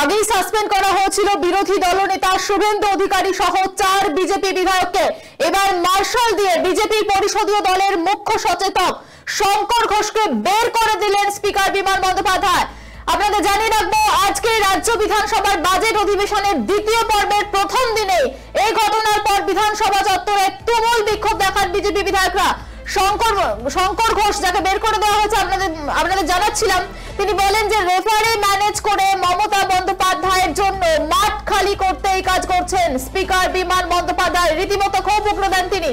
আগেই সাসপেন্ড করা হয়েছিল বিরোধী দলনেতা শুভেন্দু অধিকারী সহ 4 বিজেপি বিধায়ককে। এবার মার্শাল দিয়ে বিজেপি পরিষদীয় দলের মুখ্য সচেতক শঙ্কর ঘোষকে বের করে দিলেন স্পিকার বিমান বন্দ্যোপাধ্যায়। আপনাদের জানিয়ে রাখবো, আজকে রাজ্য বিধানসভার বাজেট অধিবেশনের দ্বিতীয় পর্বের প্রথম দিনে এই ঘটনার পর বিধানসভা চত্বরে তুমুল বিক্ষোভ দেখান বিজেপি বিধায়করা। শঙ্কর ঘোষ যাকে বের করে দেওয়া হয়েছে আপনাদের জানাচ্ছিলাম, তিনি বলেন যে রেফারি ম্যানেজ করে মমতা বন্দ্যোপাধ্যায়ের জন্য মাঠ খালি করতে এই কাজ করছেন স্পিকার বিমান বন্দ্যোপাধ্যায়। রীতিমতো ক্ষোভ উগরে দেন তিনি।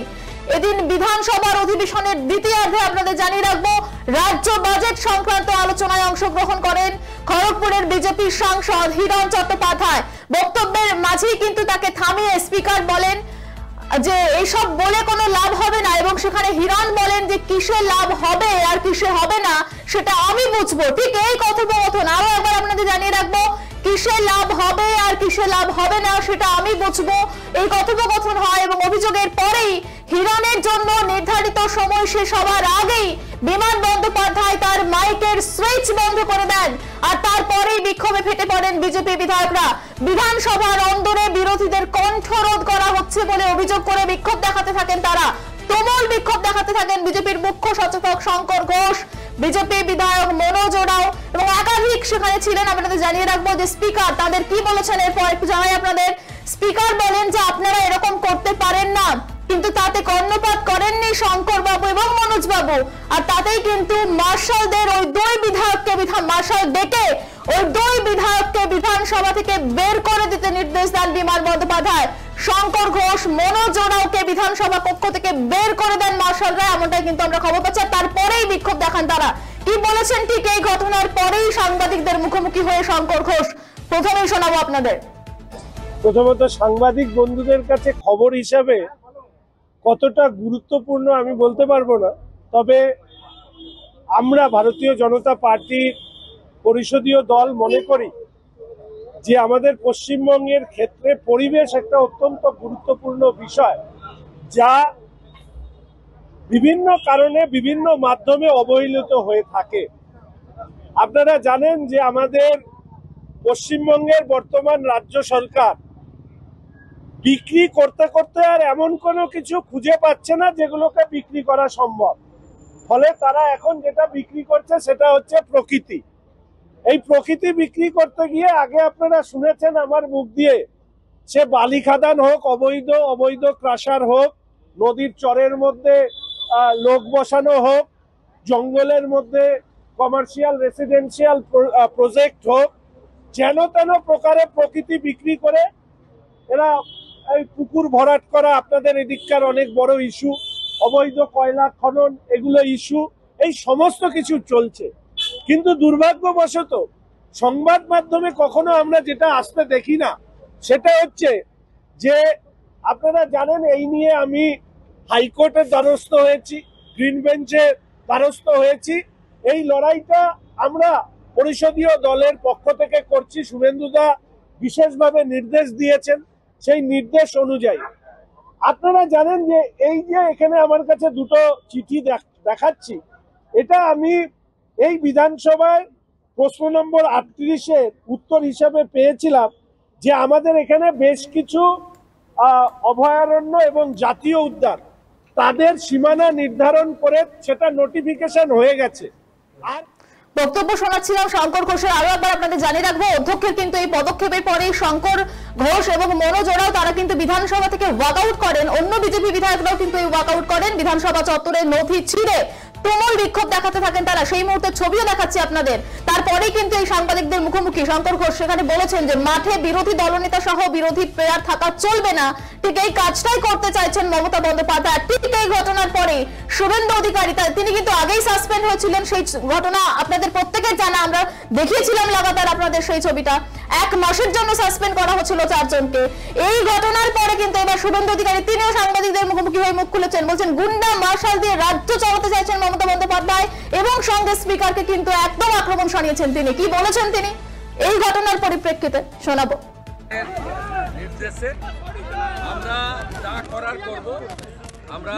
এদিন বিধানসভার অধিবেশনের দ্বিতীয়ার্ধে আপনাদের জানিয়ে রাখবো, রাজ্য বাজেট সংক্রান্ত আলোচনায় অংশগ্রহণ করেন খড়গপুরের বিজেপি সাংসদ হিরণ চট্টোপাধ্যায়। বক্তব্যের মাঝেই কিন্তু তাকে থামিয়ে স্পিকার বলেন যে এইসব বলে কোনো লাভ হবে না, এবং সেখানে হিরণ বলেন যে কিসে লাভ হবে আর কিসে হবে না সেটা আমি বুঝবো। ঠিক এই কথোপকথন আরো একবার আপনাদের জানিয়ে রাখবো, কিসে লাভ হবে আর কিসে লাভ হবে না সেটা আমি বুঝবো, এই কথোপকথন হয়। এবং অভিযোগের পরেই হিরণের জন্য নির্ধারিত সময় শেষ হওয়ার আগেই বিমান বন্দ্যোপাধ্যায় তার মাইকের সুইচ বন্ধ করে দেন, আর তারপরেই বিক্ষোভে ফেটে পড়েন বিজেপি বিধায়করা। বিধানসভার অন্দরে বিরোধীদের কণ্ঠরোধ করা হচ্ছে বলে অভিযোগ করে বিক্ষোভ দেখাতে থাকেন তারা। তুমুল বিক্ষোভ দেখাতে থাকেন বিজেপির মুখ্য সচেতক শঙ্কর ঘোষ, বিজেপি বিধায়ক মনোজ ওরাও এবং একাধিক সেখানে ছিলেন। আপনাদের জানিয়ে রাখবো যে স্পিকার তাদের কি বলেছেন, এরপর একটু জানাই আপনাদের। স্পিকার বলেন যে আপনারা এরকম করতে পারেন না, কিন্তু তাতে কর্ণপাত করেননি শঙ্কর বাবু এবং মনোজ বাবু, আর তাতেই কিন্তু মার্শালদের ওই দুই বিধায়ককে মার্শাল ডেকে ওই দুই বিধায়ককে বিধানসভা থেকে বের করে দিতে নির্দেশ দেন বিমান বন্দ্যোপাধ্যায়। শঙ্কর ঘোষ, মনোজ ওরাওকে বিধানসভা কক্ষ থেকে বের করে দেন মার্শালরা, এমনটাই কিন্তু আমরা খবর পাচ্ছি। তারপরেই বিক্ষোভ দেখান তারা। কি বলেছেন ঠিক এই ঘটনার পরেই সাংবাদিকদের মুখোমুখি হয়ে শঙ্কর ঘোষ, প্রথমেই শোনাবো আপনাদের। প্রথমত সাংবাদিক বন্ধুদের কাছে খবর হিসাবে কতটা গুরুত্বপূর্ণ আমি বলতে পারবো না, তবে আমরা ভারতীয় জনতা পার্টির পরিষদীয় দল মনে করি যে আমাদের পশ্চিমবঙ্গের ক্ষেত্রে পরিবেশ একটা অত্যন্ত গুরুত্বপূর্ণ বিষয়, যা বিভিন্ন কারণে বিভিন্ন মাধ্যমে অবহেলিত হয়ে থাকে। আপনারা জানেন যে আমাদের পশ্চিমবঙ্গের বর্তমান রাজ্য সরকার বিক্রি করতে করতে আর এমন কোনো কিছু খুঁজে পাচ্ছে না যেগুলোকে বিক্রি করা সম্ভব। ফলে তারা এখন যেটা বিক্রি করছে সেটা হচ্ছে প্রকৃতি। এই প্রকৃতি বিক্রি করতে গিয়ে আগে আপনারা শুনেছেন আমার মুখ দিয়ে, সে বালি খাদান হোক, অবৈধ ক্রাশার হোক, নদীর চরের মধ্যে লোক বসানো হোক, জঙ্গলের মধ্যে কমার্শিয়াল রেসিডেন্সিয়াল প্রজেক্ট হোক, যেন তেন প্রকারে প্রকৃতি বিক্রি করে এরা এই পুকুর ভরাট করা আপনাদের এদিককার অনেক বড় ইস্যু, অবৈধ কয়লা খনন এগুলো ইস্যু, এই সমস্ত কিছু চলছে। কিন্তু দুর্ভাগ্যবশত সংবাদ মাধ্যমে কখনো আমরা যেটা আসতে দেখি না সেটা হচ্ছে যে আপনারা জানেন এই নিয়ে আমি হাইকোর্টের দ্বারস্থ হয়েছি, গ্রিন বেঞ্চের দ্বারস্থ হয়েছি। এই লড়াইটা আমরা পরিষদীয় দলের পক্ষ থেকে করছি। শুভেন্দুদা বিশেষভাবে নির্দেশ দিয়েছেন, সেই নির্দেশ অনুযায়ী আপনারা জানেন যে এই যে এখানে আমার কাছে দুটো চিঠি দেখাচ্ছি, এটা আমি এই বিধানসভায় প্রশ্ন নম্বর 38-এর উত্তর হিসাবে পেয়েছিলাম যে আমাদের এখানে বেশ কিছু অভয়ারণ্য এবং জাতীয় উদ্যান তাদের সীমানা নির্ধারণ করে সেটা নোটিফিকেশন হয়ে গেছে। আর বক্তব্য শোনাচ্ছিলাম শঙ্কর ঘোষের। আরো একবার আপনাদের জানিয়ে রাখবো, অধ্যক্ষের কিন্তু এই পদক্ষেপের পরেই শঙ্কর ঘোষ এবং মনোজ ওরাও তারা কিন্তু বিধানসভা থেকে ওয়াকআউট করেন। অন্য বিজেপি বিধায়করাও কিন্তু এই ওয়াকআউট করেন। বিধানসভা চত্বরে নথি ছিঁড়ে তুমুল বিক্ষোভ দেখাতে থাকেন তারা। সেই মুহূর্তে ছবিও দেখাচ্ছি আপনাদের। তারপরেই কিন্তু এই সাংবাদিকদের মুখোমুখি শঙ্কর ঘোষ সেখানে বলেছেন যে মাঠে বিরোধী দলনেতা সহ বিরোধী প্লেয়ার থাকা চলবে না, ঠিক এই কাজটাই করতে চাইছেন মমতা বন্দ্যোপাধ্যায়। ঠিক এই ঘটনার পরে শুভেন্দু অধিকারী, তিনি কিন্তু আগেই সাসপেন্ড হয়েছিলেন, সেই ঘটনা আপনাদের প্রত্যেকের জানা, আমরা দেখিয়েছিলাম লাগাতার আপনাদের সেই ছবিটা। 1 মাসের জন্য সাসপেন্ড করা হয়েছিল 4 জনকে। এই ঘটনার পরে কিন্তু এবার শুভেন্দু অধিকারী তিনিও সাংবাদিকদের মুখোমুখি হয়ে মুখ খুলেছেন, বলছেন গুন্ডা মার্শাল দিয়ে রাজ্য চালাতে চাইছেন মমতা বন্দ্যোপাধ্যায়, এবং সঙ্গে স্পিকারকে কিন্তু একদম আক্রমণ শানিয়েছেন তিনি। কি বলেছেন তিনি এই ঘটনার পরিপ্রেক্ষিতে শোনাবো। নির্দেশে আমরা যা করার করব, আমরা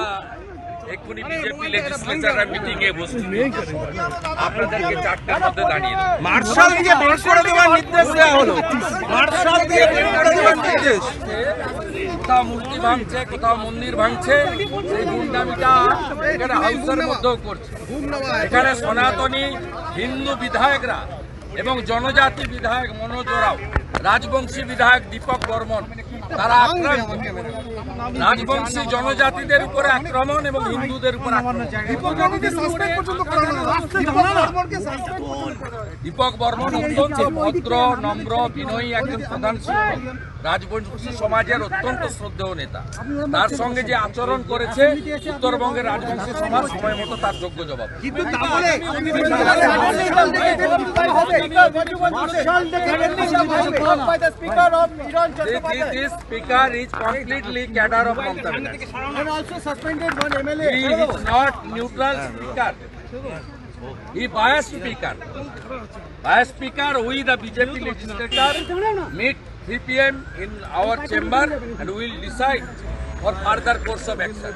এক্ষুনি বিজেপি লেজিসলেচার মিটিং এ বসছি, আপনাদেরকে 4টার মধ্যে দাঁড়িয়ে মার্শালকে বের করে দেওয়ার নির্দেশ দেওয়া হলো মার্শাল দিয়ে বের করে দেওয়ার নির্দেশ। কোথাও মূর্তি ভাঙছে, কোথাও মন্দির ভাঙছে, সেই গুন্ডামিটা এখানে হাউসের মধ্যেও করছে। এখানে সনাতনী হিন্দু বিধায়করা এবং জনজাতি বিধায়ক মনোজ ওরাও, রাজবংশী বিধায়ক দীপক বর্মন, তারা আক্রান্ত। রাজবংশী জনজাতিদের উপরে আক্রমণ এবং হিন্দুদের উপর আক্রমণ। দীপক বর্মন অত্যন্ত ভদ্র, নম্র, বিনয়ী একজন প্রধান শিক্ষক, রাজবংশী সমাজের অত্যন্ত শ্রদ্ধেয় নেতা। তার সঙ্গে যে আচরণ করেছে উত্তরবঙ্গের রাজবংশী সমাজ সময় মতো তার যোগ্য জবাব। This speaker is completely cadre of Mamata Banerjee. And also suspended one MLA. He is not neutral speaker. He biased speaker. Biased speaker, we the BJP legislature meet 3 p.m. in our chamber and we will decide for further course of action.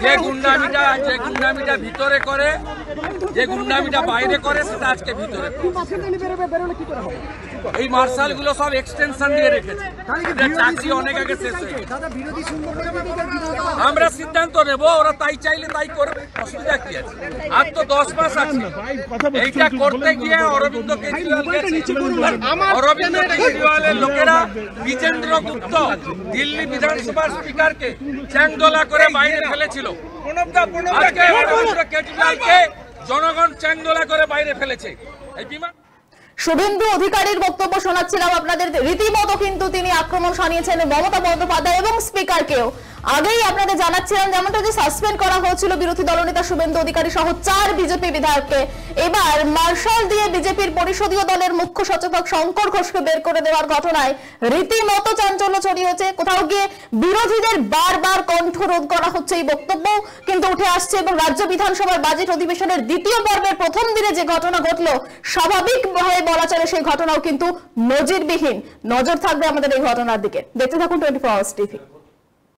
যে গুন্ডামিটা ভিতরে করে, যে গুন্ডামিটা বাইরে করে, সেটা আজকে ভিতরে। এই মার্শাল গুলো সব এক্সটেনশন দিয়ে রেখেছে, চাকরি অনেক আগে শেষ হয়ে গেছে। আমরা সিদ্ধান্ত নেব, ওরা তাই চাইলে তাই করবে, অসুবিধা কি আছে? আর তো 10 মাস আছে। এইটা করতে গিয়ে অরবিন্দ কেজরিওয়াল গেছে। অরবিন্দ কেজরিওয়ালের লোকেরা বিজেন্দ্র গুপ্ত দিল্লি বিধানসভার স্পিকারকে চ্যাংদোলা করে বাইরে ফেলেছিল। আজকে অরবিন্দ কেজরিওয়ালকে জনগণ চ্যাংদোলা করে বাইরে ফেলেছে। এই বিমান শুভেন্দু অধিকারীর বক্তব্য শোনাচ্ছিলাম আপনাদের। রীতিমতো কিন্তু তিনি আক্রমণ শানিয়েছেন মমতা বন্দ্যোপাধ্যায় এবং স্পিকারকেও। আগেই আপনাদের জানাচ্ছিলাম যেমনটা যে সাসপেন্ড করা হয়েছিল বিরোধী দলনেতা শুভেন্দু অধিকারী সহ 4 বিজেপি বিধায়ককে, এবার মার্শাল দিয়ে বিজেপির পরিষদীয় দলের মুখ্য সচেতক শঙ্কর ঘোষকে বের করে দেওয়ার ঘটনায় রীতিমতো চাঞ্চল্য ছড়িয়েছে। কোথাও গিয়ে বিরোধীদের বারবার কণ্ঠরোধ করা হচ্ছে, এই বক্তব্য কিন্তু উঠে আসছে। এবং রাজ্য বিধানসভার বাজেট অধিবেশনের দ্বিতীয় পর্বের প্রথম দিনে যে ঘটনা ঘটলো, স্বাভাবিকভাবে বলা চলে সেই ঘটনাও কিন্তু নজিরবিহীন। নজর থাকবে আমাদের এই ঘটনার দিকে। দেখতে থাকুন 24 আওয়ার্স টিভি।